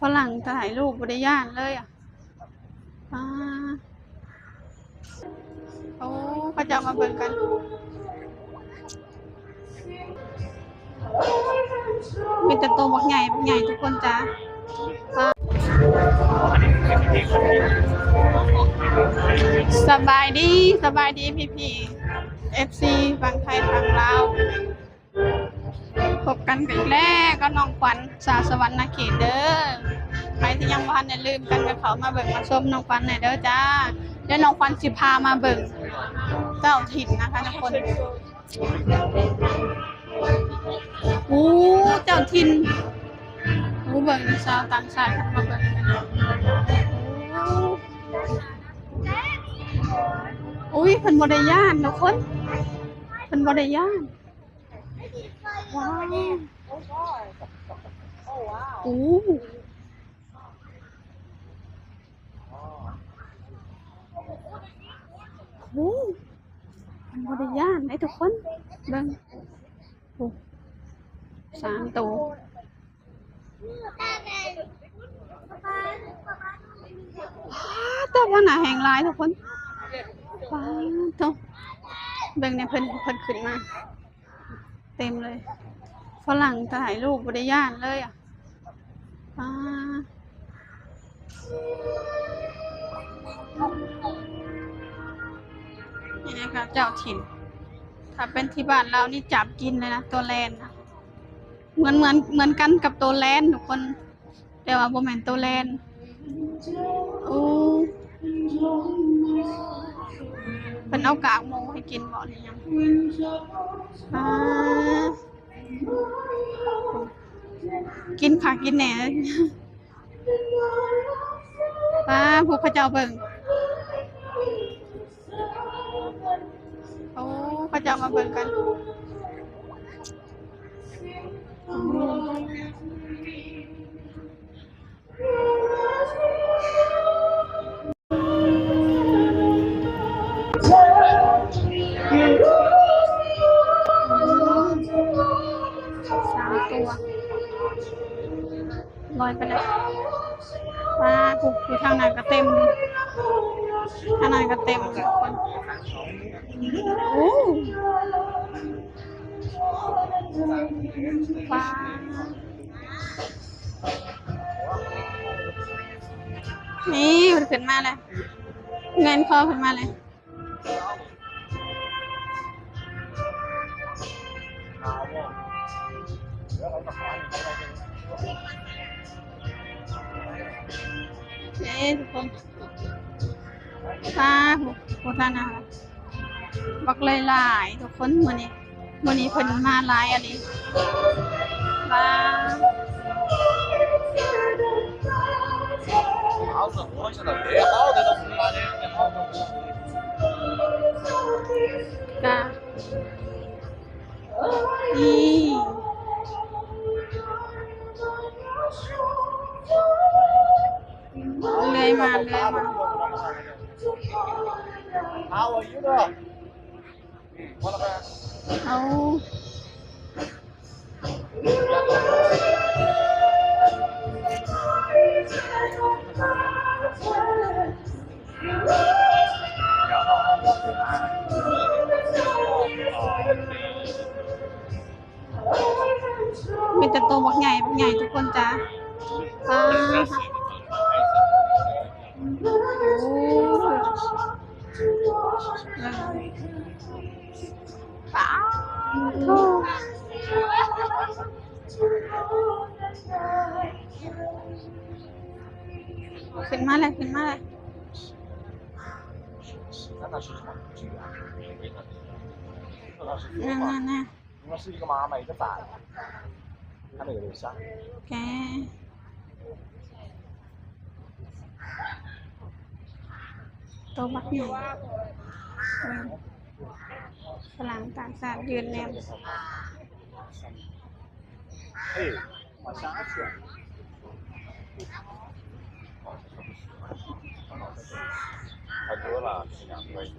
ฝรั่งถ่ายรูปบริยานเลยอ่ะอ่าโอ้เขาจะมาเบิ่งกันมีแต่ตัวบักใหญ่ทุกคนจ้าสบายดีพี่FC ฝั่งไทยฝั่งลาวพบกันอีกแล้วก็น้องขวัญสวรรค์เขตเด้อใครที่ยังบ่ทันได้ลืมกันก็เขามาเบิ่งมาชมน้องขวัญหน่อยเด้อจ้าเดี๋ยวน้องขวัญสิพามาเบิ่งเจ้าถิ่นนะคะทุกคนโอ้เจ้าถิ่นโอ้เบิ่งชาวต่างชาติมาเบิ่งอุ้ยเพิ่นบ่ได้ย่านทุกคนเพิ่นบ่ได้ย่านว้าวโอ้โหมันบ่ได้ย่านไอ้ทุกคนเบิ่งโอ้3 ตัวแต่ว่าหน้าแห้งหลายทุกคนว้าวเจ้าเบิ่งเนี่ยเพิ่นขึ้นมาเต็มเลยฝรั่งถ่ายรูปบริยานเลยอ่ะนี่นะคะเจ้าถิ่นถ้าเป็นที่บ้านเรานี่จับกินเลยนะตัวแลนนะเหมือนกันกับตัวแลนทุกคนแต่ว่าบ่แม่นตัวแลนโอ้เป็นเอากากหมูให้กินบ่หรือยังกินค่ะกินแหน่พวกเขาเจ้าเบิ่งโอ้เขาเจ้ามาเบิ่งกันลอยไปเลยผูทางนั้นก็เต็มทางนั้นก็เต็มทุกคนโอ้ว้านี่มันขึ้นมาเลยเงินคอขึ้นมาเลยทุกคนผู้ท่านนะคะบักหลายทุกคนมื้อนี้เพิ่นมาหลายอันนี้กะนี่เลยมาเอามีแต่ตัวบักใหญ่ทุกคนจ้าขึ้นมาเลยนั่น应该是一个妈妈，一个崽，看那个对象。แกตัวบักใหญ่ฝรั่งต่างชาติยืนแนม哎，往下去。太多了，2块钱。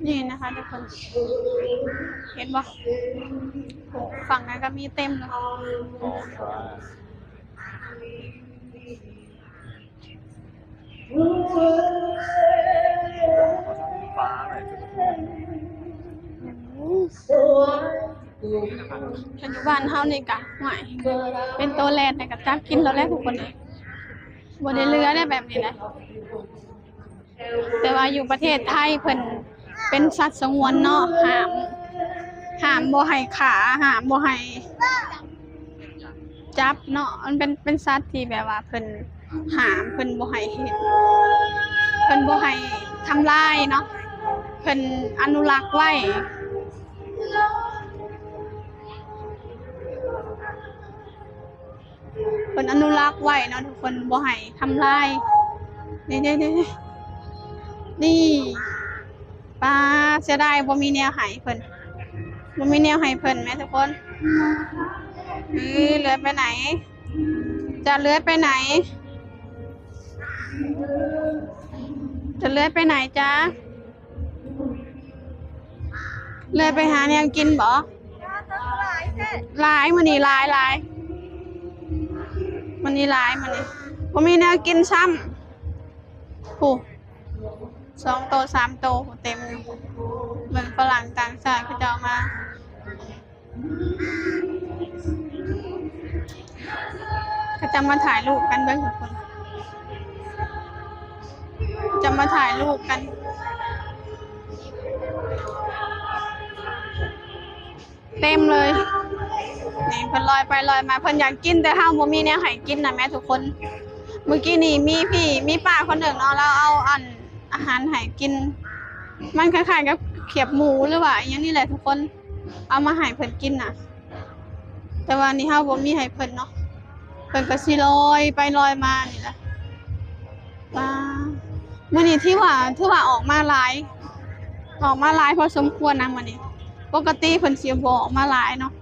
นี่นะคะทุกคน เห็นบ่ฝั่งนั้นก็มีเต็มเลย อ๋อใช่ฟ้าอะไรจุด ปัจจุบันเฮานี่กะหวยเป็นตัวแลนในกับจับกินเราแล้วทุกคนเลยบ่ได้เรือได้แบบนี้นะแต่ว่าอยู่ประเทศไทยเพิ่นเป็นสัตว์สงวนเนาะห้ามบ่ให้ขาห้ามบ่ให้จับเนาะมันเป็นสัตว์ที่แบบว่าเพิ่นห้ามเพิ่นบ่ให้เฮ็ดเพิ่นบ่ให้ทำลายเนาะเพิ่นอนุรักษ์ไว้เพิ่นอนุรักษ์ไว้เนาะทุกคนบ่ให้ทำลายนี่นี่ปลาเสียดายบ่มีแนวให้เพิ่นบ่มีแนวให้เพิ่นแม่ทุกคนเลื้อยไปไหนจะเลื้อยไปไหนจะเลื้อยไปไหนจ๊ะเลื้อยไปหาแนวกินบ่หลายมื้อนี้หลายมันนี่ร้ายมันนี่ผมมีแนวกินซ้ำผู้2 โต 3 โตเต็มเหมือนฝรั่งต่างชาติเขาจะเอามาเขาจะมาถ่ายรูปกันเบ้างทุกคนจะมาถ่ายรูปกันเต็มเลยนี่เพิ่นลอยไปลอยมาเพิ่นอยากกินแต่เฮาบ่มีแนวให้กินนะแม่ทุกคนเมื่อกี้นี่มีป้าคนหนึ่งเนาะเราเอาอาหารให้กินมันคล้ายๆกับเขียบหมูหรือว่าอหยังนี่แหละทุกคนเอามาให้เพิ่นกินน่ะแต่ว่านี่เฮาบ่มีให้เพิ่นเนาะเพิ่นก็สิลอยไปลอยมานี่แหละป้ามื้อนี้ที่ว่าออกมาหลายพอสมควรนะมื้อนี้ปกติเพิ่นสิบ่ออกมาหลายเนาะ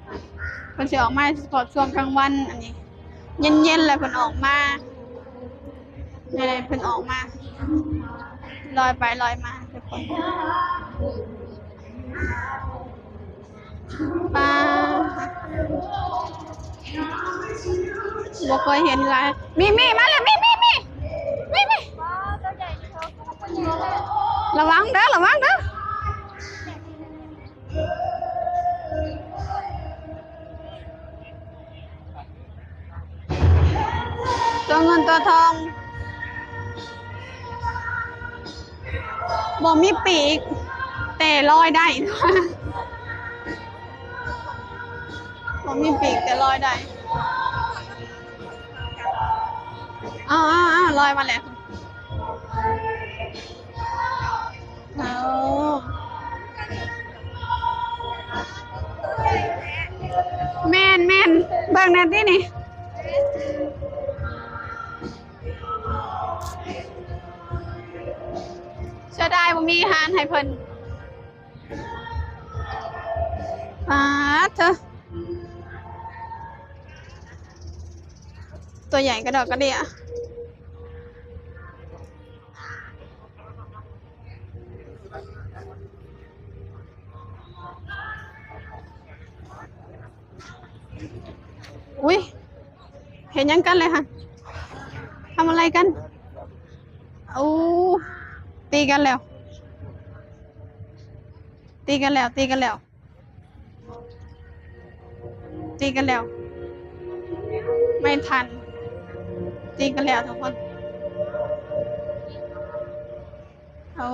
เพิ่นสิออกมาเฉพาะช่วงกลางวันอันนี้เย็นๆแล้วเพิ่นออกมานี่เพิ่นออกมาลอยไปลอยมาทุกคนปลาบ่เคยเห็นหลายมีมาแล้วมีระวังเด้อตัวเงินตัวทองบ่มีปีกแต่ลอยได้ บ่มีปีกแต่ลอยได้อ้าวลอยมาแล้วแม่นเบิ่งแน่ที่นี่เสียดายบ่มีอาหารให้เพิ่นเธอตัวใหญ่กระดอกกระเดี่ยอุ้ยเห็นยังกันเลยค่ะทำอะไรกันตีกันแล้วไม่ทันตีกันแล้วทุกคนเอา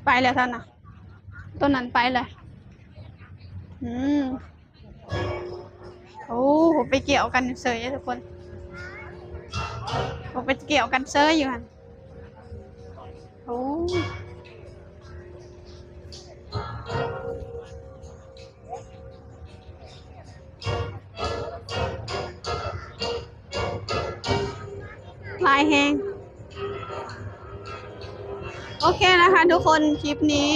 ไปแล้วท่านน่ะต้นนั้นไปเลยผมไปเกี่ยวกันเซยทุกคนผมไปเกี่ยวกันเซยอยู่หันลายแหงโอเคนะคะทุกคนคลิปนี้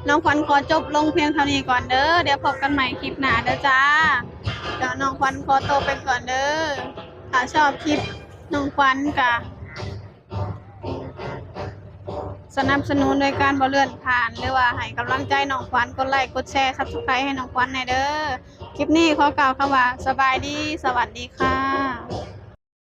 น้องขวัญขอจบลงเพียงเท่านี้ก่อนเด้อเดี๋ยวพบกันใหม่คลิปหน้าเด้อจ้าเดี๋ยวน้องขวัญขอตัวไปก่อนเด้อถ้าชอบคลิปน้องขวัญกะสนับสนุนโดยการบ่เลื่อนผ่านหรือว่าให้กำลังใจน้องขวัญกดไลค์กดแชร์ Subscribe ให้น้องขวัญหน่อยเด้อคลิปนี้ขอกล่าวคำว่าสบายดีสวัสดีค่ะ